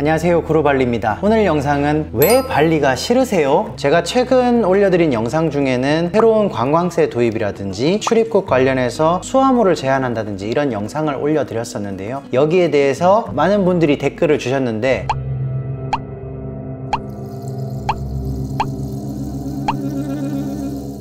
안녕하세요, 구루발리입니다. 오늘 영상은 왜 발리가 싫으세요? 제가 최근 올려드린 영상 중에는 새로운 관광세 도입이라든지 출입국 관련해서 수화물을 제한한다든지 이런 영상을 올려드렸었는데요, 여기에 대해서 많은 분들이 댓글을 주셨는데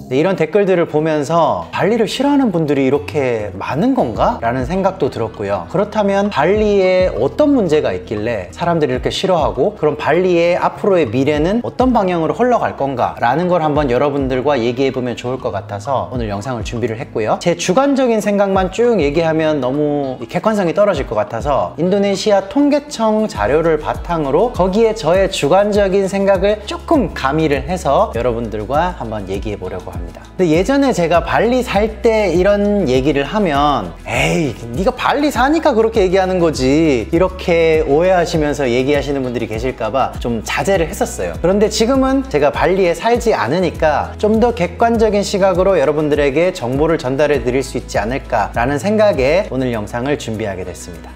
이런 댓글들을 보면서 발리를 싫어하는 분들이 이렇게 많은 건가? 라는 생각도 들었고요. 그렇다면 발리에 어떤 문제가 있길래 사람들이 이렇게 싫어하고, 그럼 발리의 앞으로의 미래는 어떤 방향으로 흘러갈 건가? 라는 걸 한번 여러분들과 얘기해보면 좋을 것 같아서 오늘 영상을 준비를 했고요. 제 주관적인 생각만 쭉 얘기하면 너무 객관성이 떨어질 것 같아서 인도네시아 통계청 자료를 바탕으로 거기에 저의 주관적인 생각을 조금 가미를 해서 여러분들과 한번 얘기해보려고 합니다. 근데 예전에 제가 발리 살 때 이런 얘기를 하면 에이, 네가 발리 사니까 그렇게 얘기하는 거지, 이렇게 오해하시면서 얘기하시는 분들이 계실까봐 좀 자제를 했었어요. 그런데 지금은 제가 발리에 살지 않으니까 좀 더 객관적인 시각으로 여러분들에게 정보를 전달해 드릴 수 있지 않을까 라는 생각에 오늘 영상을 준비하게 됐습니다.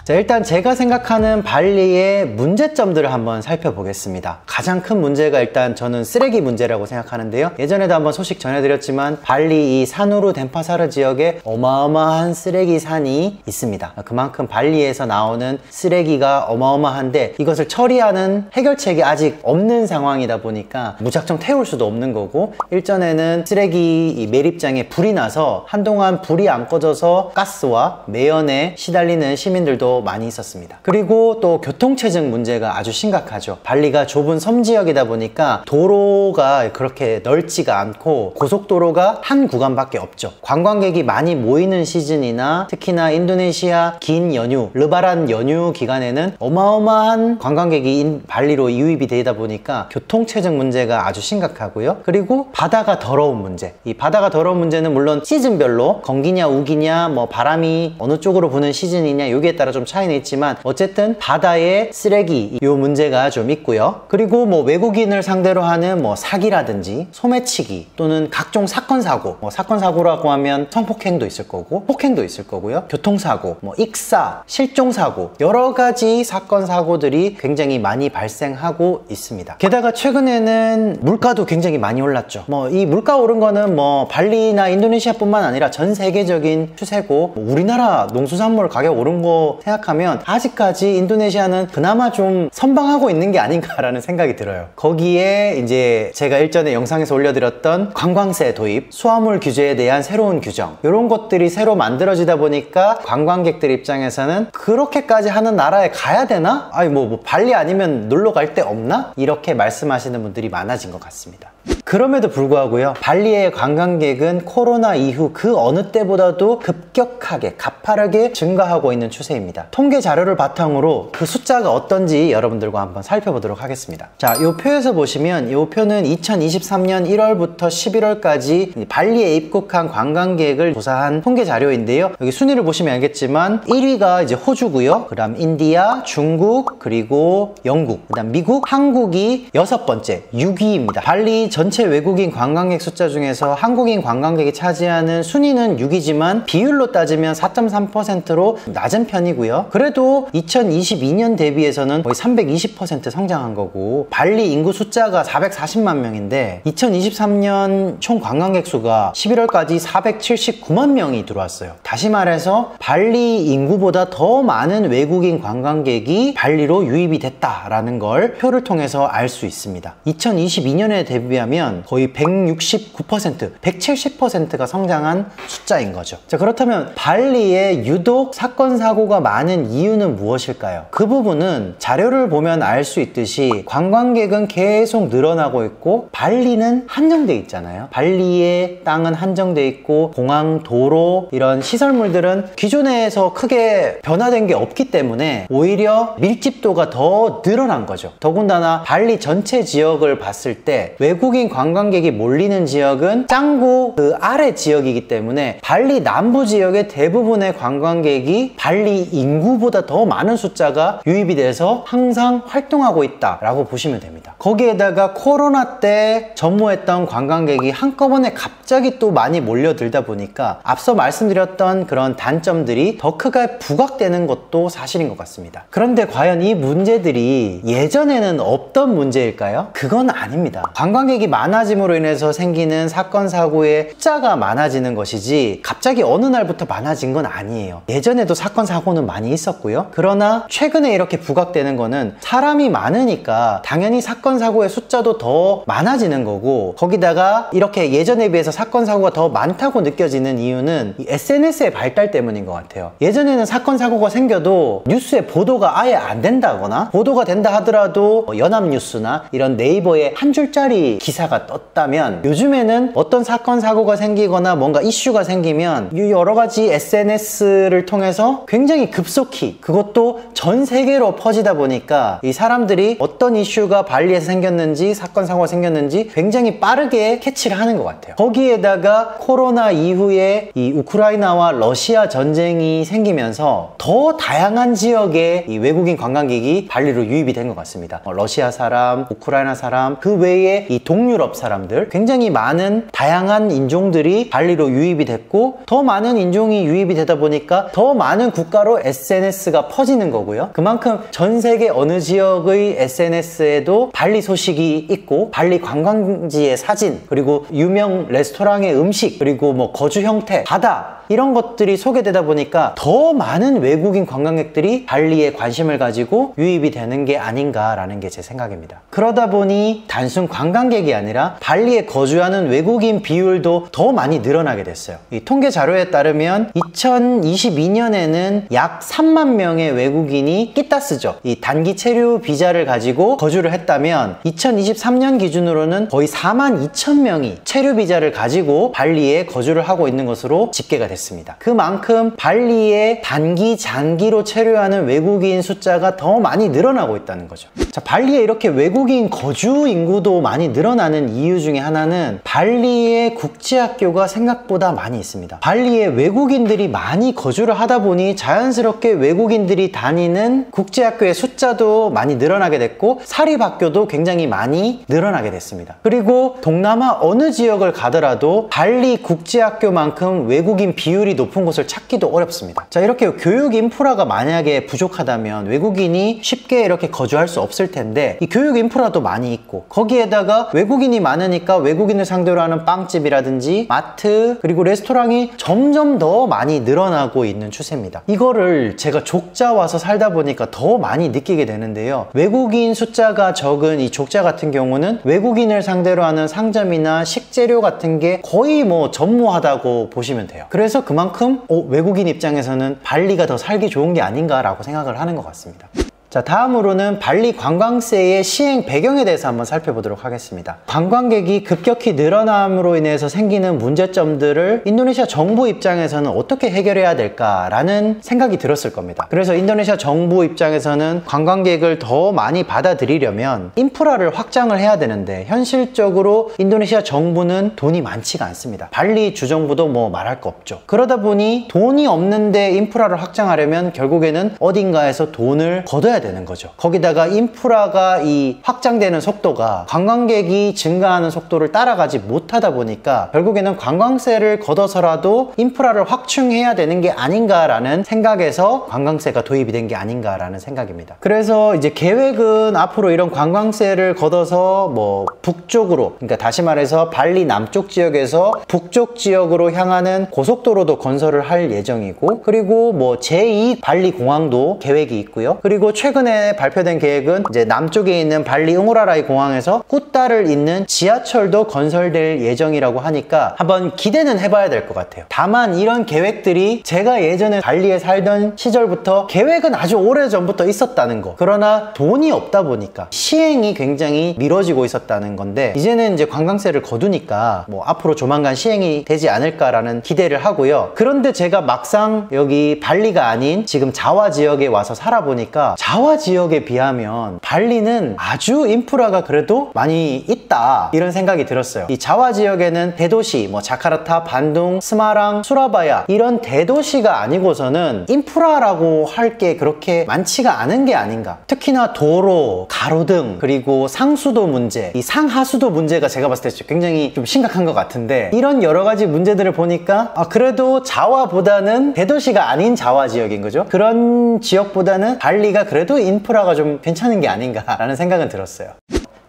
자, 일단 제가 생각하는 발리의 문제점들을 한번 살펴보겠습니다. 가장 큰 문제가 일단 저는 쓰레기 문제라고 생각하는데요, 예전에도 한번 소식 전해드렸지만 발리 이 사누르 덴파사르 지역에 어마어마한 쓰레기산이 있습니다. 그만큼 발리에서 나오는 쓰레기가 어마어마한데 이것을 처리하는 해결책이 아직 없는 상황이다 보니까 무작정 태울 수도 없는 거고, 일전에는 쓰레기 매립장에 불이 나서 한동안 불이 안 꺼져서 가스와 매연에 시달리는 시민들도 많이 있었습니다. 그리고 또 교통체증 문제가 아주 심각하죠. 발리가 좁은 섬 지역이다 보니까 도로가 그렇게 넓지가 않고 고속도로가 한 구간밖에 없죠. 관광객이 많이 모이는 시즌이나 특히나 인도네시아 긴 연휴, 르바란 연휴 기간에는 어마어마한 관광객이 발리로 유입이 되다 보니까 교통체증 문제가 아주 심각하고요. 그리고 바다가 더러운 문제, 이 바다가 더러운 문제는 물론 시즌별로 건기냐 우기냐 뭐 바람이 어느 쪽으로 부는 시즌이냐 여기에 따라 좀 차이는 있지만 어쨌든 바다의 쓰레기 이 문제가 좀 있고요. 그리고 뭐 외국인을 상대로 하는 뭐 사기라든지 소매치기 또는 각종 사건 사고, 뭐 사건 사고라고 하면 성폭행도 있을 거고 폭행도 있을 거고요, 교통사고, 뭐 익사, 실종사고, 여러 가지 사건 사고들이 굉장히 많이 발생하고 있습니다. 게다가 최근에는 물가도 굉장히 많이 올랐죠. 뭐 이 물가 오른 거는 뭐 발리나 인도네시아 뿐만 아니라 전 세계적인 추세고, 뭐 우리나라 농수산물 가격 오른 거 생각하면 아직까지 인도네시아는 그나마 좀 선방하고 있는 게 아닌가라는 생각이 들어요. 거기에 이제 제가 일전에 영상에서 올려드렸던 관광세 도입, 수화물 규제에 대한 새로운 규정, 이런 것들이 새로 만들어지다 보니까 관광객들 입장에서는 그렇게까지 하는 나라에 가야 되나? 아니 뭐 발리 아니면 놀러 갈 데 없나? 이렇게 말씀하시는 분들이 많아진 것 같습니다. 그럼에도 불구하고요, 발리의 관광객은 코로나 이후 그 어느 때보다도 급격하게 가파르게 증가하고 있는 추세입니다. 통계 자료를 바탕으로 그 숫자가 어떤지 여러분들과 한번 살펴보도록 하겠습니다. 자, 이 표에서 보시면 이 표는 2023년 1월부터 11월까지 발리에 입국한 관광객을 조사한 통계 자료인데요, 여기 순위를 보시면 알겠지만 1위가 이제 호주고요, 그 다음 인디아, 중국, 그리고 영국, 그 다음 미국, 한국이 6번째 6위입니다. 발리 전체 외국인 관광객 숫자 중에서 한국인 관광객이 차지하는 순위는 6위지만 비율로 따지면 4.3%로 낮은 편이고요. 그래도 2022년 대비해서는 거의 320% 성장한 거고, 발리 인구 숫자가 440만 명인데 2023년 총 관광객 수가 11월까지 479만 명이 들어왔어요. 다시 말해서 발리 인구보다 더 많은 외국인 관광객이 발리로 유입이 됐다라는 걸 표를 통해서 알 수 있습니다. 2022년에 대비하면 거의 169%, 170%가 성장한 숫자인 거죠. 자, 그렇다면 발리에 유독 사건 사고가 많은 이유는 무엇일까요? 그 부분은 자료를 보면 알 수 있듯이 관광객은 계속 늘어나고 있고 발리는 한정돼 있잖아요. 발리의 땅은 한정돼 있고 공항, 도로 이런 시설물들은 기존에서 크게 변화된 게 없기 때문에 오히려 밀집도가 더 늘어난 거죠. 더군다나 발리 전체 지역을 봤을 때 외국인 관광객이 몰리는 지역은 짱구 그 아래 지역이기 때문에 발리 남부 지역의 대부분의 관광객이 발리 인구보다 더 많은 숫자가 유입이 돼서 항상 활동하고 있다라고 보시면 됩니다. 거기에다가 코로나 때 전무했던 관광객이 한꺼번에 갑자기 갑자기 또 많이 몰려들다 보니까 앞서 말씀드렸던 그런 단점들이 더 크게 부각되는 것도 사실인 것 같습니다. 그런데 과연 이 문제들이 예전에는 없던 문제일까요? 그건 아닙니다. 관광객이 많아짐으로 인해서 생기는 사건 사고의 숫자가 많아지는 것이지 갑자기 어느 날부터 많아진 건 아니에요. 예전에도 사건 사고는 많이 있었고요. 그러나 최근에 이렇게 부각되는 거는 사람이 많으니까 당연히 사건 사고의 숫자도 더 많아지는 거고, 거기다가 이렇게 예전에 비해서 사건 사고가 더 많다고 느껴지는 이유는 이 SNS의 발달 때문인 것 같아요. 예전에는 사건 사고가 생겨도 뉴스에 보도가 아예 안 된다거나, 보도가 된다 하더라도 연합뉴스나 이런 네이버에 한 줄짜리 기사가 떴다면, 요즘에는 어떤 사건 사고가 생기거나 뭔가 이슈가 생기면 여러 가지 SNS를 통해서 굉장히 급속히, 그것도 전 세계로 퍼지다 보니까 이 사람들이 어떤 이슈가 발리에서 생겼는지, 사건 사고가 생겼는지 굉장히 빠르게 캐치를 하는 것 같아요. 거기에다가 코로나 이후에 이 우크라이나와 러시아 전쟁이 생기면서 더 다양한 지역의 이 외국인 관광객이 발리로 유입이 된 것 같습니다. 러시아 사람, 우크라이나 사람, 그 외에 이 동유럽 사람들, 굉장히 많은 다양한 인종들이 발리로 유입이 됐고, 더 많은 인종이 유입이 되다 보니까 더 많은 국가로 SNS가 퍼지는 거고요. 그만큼 전 세계 어느 지역의 SNS에도 발리 소식이 있고, 발리 관광지의 사진, 그리고 유명 레스토랑의 음식, 그리고 뭐 거주 형태, 바다, 이런 것들이 소개되다 보니까 더 많은 외국인 관광객들이 발리에 관심을 가지고 유입이 되는 게 아닌가라는 게 제 생각입니다. 그러다 보니 단순 관광객이 아니라 발리에 거주하는 외국인 비율도 더 많이 늘어나게 됐어요. 이 통계 자료에 따르면 2022년에는 약 3만 명의 외국인이 끼따스죠, 이 단기 체류 비자를 가지고 거주를 했다면, 2023년 기준으로는 거의 4만 2천 명이 체류 비자를 가지고 발리에 거주를 하고 있는 것으로 집계가 됐습니다. 그만큼 발리에 단기, 장기로 체류하는 외국인 숫자가 더 많이 늘어나고 있다는 거죠. 자, 발리에 이렇게 외국인 거주 인구도 많이 늘어나는 이유 중에 하나는 발리에 국제학교가 생각보다 많이 있습니다. 발리에 외국인들이 많이 거주를 하다 보니 자연스럽게 외국인들이 다니는 국제학교의 숫자도 많이 늘어나게 됐고, 사립학교도 굉장히 많이 늘어나게 됐습니다. 그리고 동남아 어느 지역을 가더라도 발리 국제학교만큼 외국인 비율이 높은 곳을 찾기도 어렵습니다. 자, 이렇게 교육 인프라가 만약에 부족하다면 외국인이 쉽게 이렇게 거주할 수 없을 텐데, 이 교육 인프라도 많이 있고, 거기에다가 외국인이 많으니까 외국인을 상대로 하는 빵집이라든지 마트, 그리고 레스토랑이 점점 더 많이 늘어나고 있는 추세입니다. 이거를 제가 족자 와서 살다 보니까 더 많이 느끼게 되는데요. 외국인 숫자가 적은 이 족자 같은 경우는 외국인을 상대로 하는 상점이나 식재료 같은 게 거의 뭐 전무하다고 보시면 돼요. 그래서 그만큼 외국인 입장에서는 발리가 더 살기 좋은 게 아닌가라고 생각을 하는 것 같습니다. 자, 다음으로는 발리 관광세의 시행 배경에 대해서 한번 살펴보도록 하겠습니다. 관광객이 급격히 늘어남으로 인해서 생기는 문제점들을 인도네시아 정부 입장에서는 어떻게 해결해야 될까라는 생각이 들었을 겁니다. 그래서 인도네시아 정부 입장에서는 관광객을 더 많이 받아들이려면 인프라를 확장을 해야 되는데, 현실적으로 인도네시아 정부는 돈이 많지가 않습니다. 발리 주정부도 뭐 말할 거 없죠. 그러다 보니 돈이 없는데 인프라를 확장하려면 결국에는 어딘가에서 돈을 걷어야 되는 거죠. 거기다가 인프라가 이 확장되는 속도가 관광객이 증가하는 속도를 따라가지 못하다 보니까 결국에는 관광세를 걷어서라도 인프라를 확충해야 되는 게 아닌가라는 생각에서 관광세가 도입이 된 게 아닌가라는 생각입니다. 그래서 이제 계획은 앞으로 이런 관광세를 걷어서 뭐 북쪽으로, 그러니까 다시 말해서 발리 남쪽 지역에서 북쪽 지역으로 향하는 고속도로도 건설을 할 예정이고, 그리고 뭐 제2 발리 공항도 계획이 있고요. 그리고 최근에 발표된 계획은 이제 남쪽에 있는 발리 응우라라이 공항에서 꾸따를 잇는 지하철도 건설될 예정이라고 하니까 한번 기대는 해봐야 될 것 같아요. 다만 이런 계획들이 제가 예전에 발리에 살던 시절부터 계획은 아주 오래전부터 있었다는 거, 그러나 돈이 없다 보니까 시행이 굉장히 미뤄지고 있었다는 건데, 이제는 이제 관광세를 거두니까 뭐 앞으로 조만간 시행이 되지 않을까라는 기대를 하고요. 그런데 제가 막상 여기 발리가 아닌 지금 자와 지역에 와서 살아보니까 자와 자와 지역에 비하면 발리는 아주 인프라가 그래도 많이 있다, 이런 생각이 들었어요. 이 자와 지역에는 대도시, 뭐 자카르타, 반둥, 스마랑, 수라바야 이런 대도시가 아니고서는 인프라라고 할 게 그렇게 많지가 않은 게 아닌가. 특히나 도로, 가로등, 그리고 상수도 문제, 이 상하수도 문제가 제가 봤을 때 굉장히 좀 심각한 것 같은데, 이런 여러 가지 문제들을 보니까 그래도 자와보다는 대도시가 아닌 자와 지역인 거죠. 그런 지역보다는 발리가 그래도 인프라가 좀 괜찮은 게 아닌가라는 생각은 들었어요.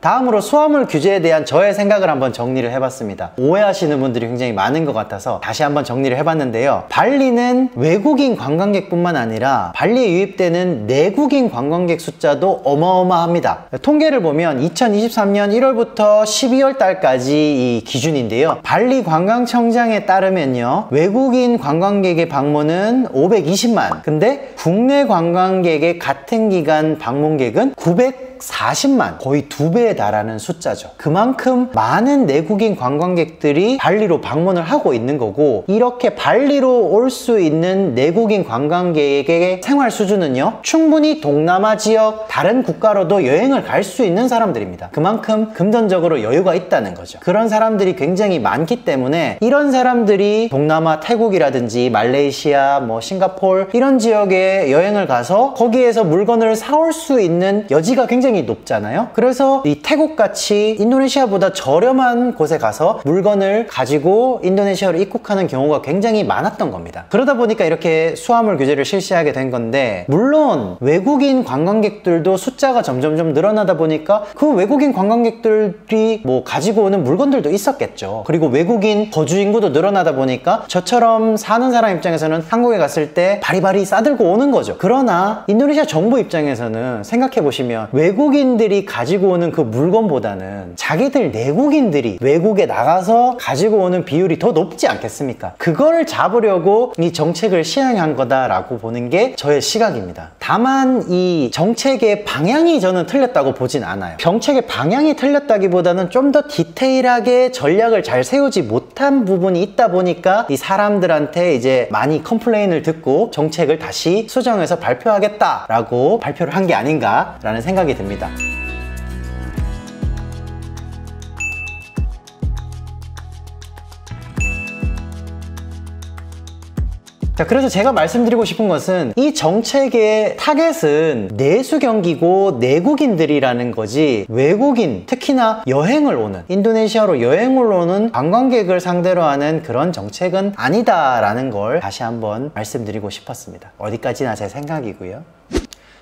다음으로 수화물 규제에 대한 저의 생각을 한번 정리를 해봤습니다. 오해하시는 분들이 굉장히 많은 것 같아서 다시 한번 정리를 해봤는데요. 발리는 외국인 관광객뿐만 아니라 발리에 유입되는 내국인 관광객 숫자도 어마어마합니다. 통계를 보면 2023년 1월부터 12월 달까지 이 기준인데요. 발리 관광청장에 따르면요, 외국인 관광객의 방문은 520만, 근데 국내 관광객의 같은 기간 방문객은 940만, 거의 2배에 달하는 숫자죠. 그만큼 많은 내국인 관광객들이 발리로 방문을 하고 있는 거고, 이렇게 발리로 올 수 있는 내국인 관광객의 생활 수준은요, 충분히 동남아 지역 다른 국가로도 여행을 갈 수 있는 사람들입니다. 그만큼 금전적으로 여유가 있다는 거죠. 그런 사람들이 굉장히 많기 때문에 이런 사람들이 동남아 태국이라든지 말레이시아, 뭐 싱가포르 이런 지역에 여행을 가서 거기에서 물건을 사올 수 있는 여지가 굉장히 높잖아요. 그래서 이 태국같이 인도네시아보다 저렴한 곳에 가서 물건을 가지고 인도네시아로 입국하는 경우가 굉장히 많았던 겁니다. 그러다 보니까 이렇게 수화물 규제를 실시하게 된 건데, 물론 외국인 관광객들도 숫자가 점점점 늘어나다 보니까 그 외국인 관광객들이 뭐 가지고 오는 물건들도 있었겠죠. 그리고 외국인 거주 인구도 늘어나다 보니까 저처럼 사는 사람 입장에서는 한국에 갔을 때 바리바리 싸들고 오는 거죠. 그러나 인도네시아 정부 입장에서는 생각해보시면 외국인들이 가지고 오는 그 물건보다는 자기들 내국인들이 외국에 나가서 가지고 오는 비율이 더 높지 않겠습니까? 그걸 잡으려고 이 정책을 시행한 거다라고 보는 게 저의 시각입니다. 다만 이 정책의 방향이 저는 틀렸다고 보진 않아요. 정책의 방향이 틀렸다기보다는 좀 더 디테일하게 전략을 잘 세우지 못한 부분이 있다 보니까 이 사람들한테 이제 많이 컴플레인을 듣고 정책을 다시 수정해서 발표하겠다라고 발표를 한 게 아닌가라는 생각이 듭니다. 자, 그래서 제가 말씀드리고 싶은 것은 이 정책의 타겟은 내수 경기고 내국인들이라는 거지, 외국인, 특히나 여행을 오는, 인도네시아로 여행을 오는 관광객을 상대로 하는 그런 정책은 아니다라는 걸 다시 한번 말씀드리고 싶었습니다. 어디까지나 제 생각이고요.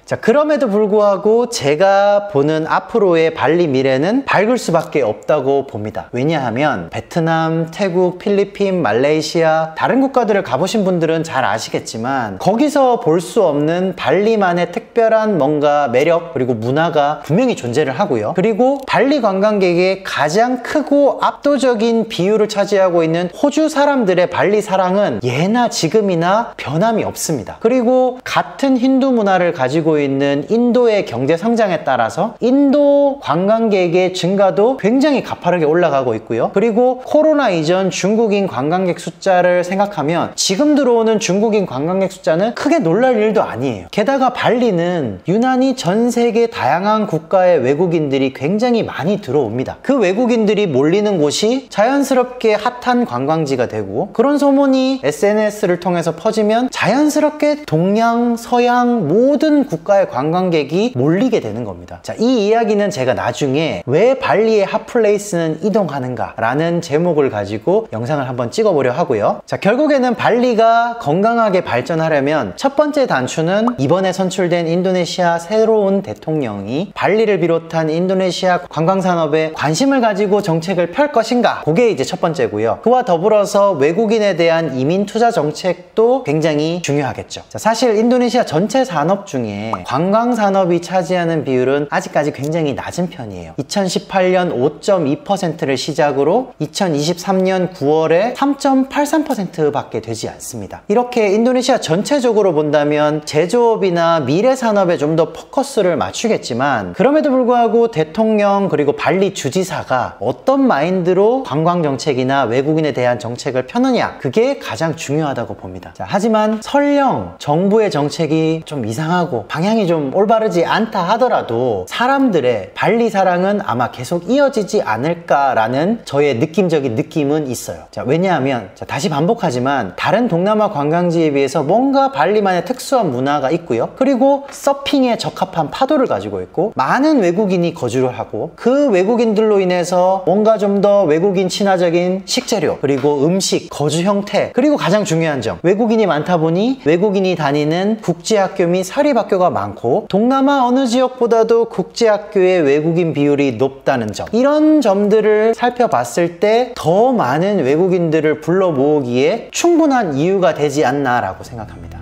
자, 그럼에도 불구하고 제가 보는 앞으로의 발리 미래는 밝을 수밖에 없다고 봅니다. 왜냐하면 베트남, 태국, 필리핀, 말레이시아 다른 국가들을 가보신 분들은 잘 아시겠지만 거기서 볼 수 없는 발리만의 특별한 뭔가 매력 그리고 문화가 분명히 존재를 하고요. 그리고 발리 관광객의 가장 크고 압도적인 비율을 차지하고 있는 호주 사람들의 발리 사랑은 예나 지금이나 변함이 없습니다. 그리고 같은 힌두 문화를 가지고 있는 인도의 경제 성장에 따라서 인도 관광객의 증가도 굉장히 가파르게 올라가고 있고요. 그리고 코로나 이전 중국인 관광객 숫자를 생각하면 지금 들어오는 중국인 관광객 숫자는 크게 놀랄 일도 아니에요. 게다가 발리는 유난히 전 세계 다양한 국가의 외국인들이 굉장히 많이 들어옵니다. 그 외국인들이 몰리는 곳이 자연스럽게 핫한 관광지가 되고, 그런 소문이 SNS를 통해서 퍼지면 자연스럽게 동양, 서양 모든 국가의 관광객이 몰리게 되는 겁니다. 자, 이 이야기는 제가 나중에 왜 발리의 핫플레이스는 이동하는가 라는 제목을 가지고 영상을 한번 찍어보려 하고요. 자, 결국에는 발리가 건강하게 발전하려면 첫 번째 단추는 이번에 선출된 인도네시아 새로운 대통령이 발리를 비롯한 인도네시아 관광산업에 관심을 가지고 정책을 펼 것인가, 그게 이제 첫 번째고요. 그와 더불어서 외국인에 대한 이민 투자 정책도 굉장히 중요하겠죠. 자, 사실 인도네시아 전체 산업 중에 관광산업이 차지하는 비율은 아직까지 굉장히 낮은 편이에요. 2018년 5.2%를 시작으로 2023년 9월에 3.83% 밖에 되지 않습니다. 이렇게 인도네시아 전체적으로 본다면 제조업이나 미래산업에 좀 더 포커스를 맞추겠지만, 그럼에도 불구하고 대통령 그리고 발리 주지사가 어떤 마인드로 관광정책이나 외국인에 대한 정책을 펴느냐, 그게 가장 중요하다고 봅니다. 자, 하지만 설령 정부의 정책이 좀 이상하고 방향이 좀 올바르지 않다 하더라도 사람들의 발리 사랑은 아마 계속 이어지지 않을까라는 저의 느낌적인 느낌은 있어요. 자, 왜냐하면 다시 반복하지만 다른 동남아 관광지에 비해서 뭔가 발리만의 특수한 문화가 있고요. 그리고 서핑에 적합한 파도를 가지고 있고 많은 외국인이 거주를 하고 그 외국인들로 인해서 뭔가 좀 더 외국인 친화적인 식재료 그리고 음식, 거주 형태 그리고 가장 중요한 점 외국인이 많다 보니 외국인이 다니는 국제학교 및 사립학교가 많고 동남아 어느 지역보다도 국제학교의 외국인 비율이 높다는 점 이런 점들을 살펴봤을 때 더 많은 외국인들을 불러 모으기에 충분한 이유가 되지 않나 라고 생각합니다.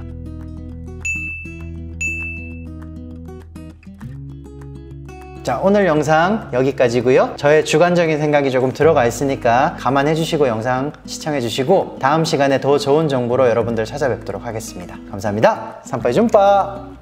자, 오늘 영상 여기까지고요. 저의 주관적인 생각이 조금 들어가 있으니까 감안해 주시고 영상 시청해 주시고 다음 시간에 더 좋은 정보로 여러분들 찾아뵙도록 하겠습니다. 감사합니다. 산빠이 줌빠.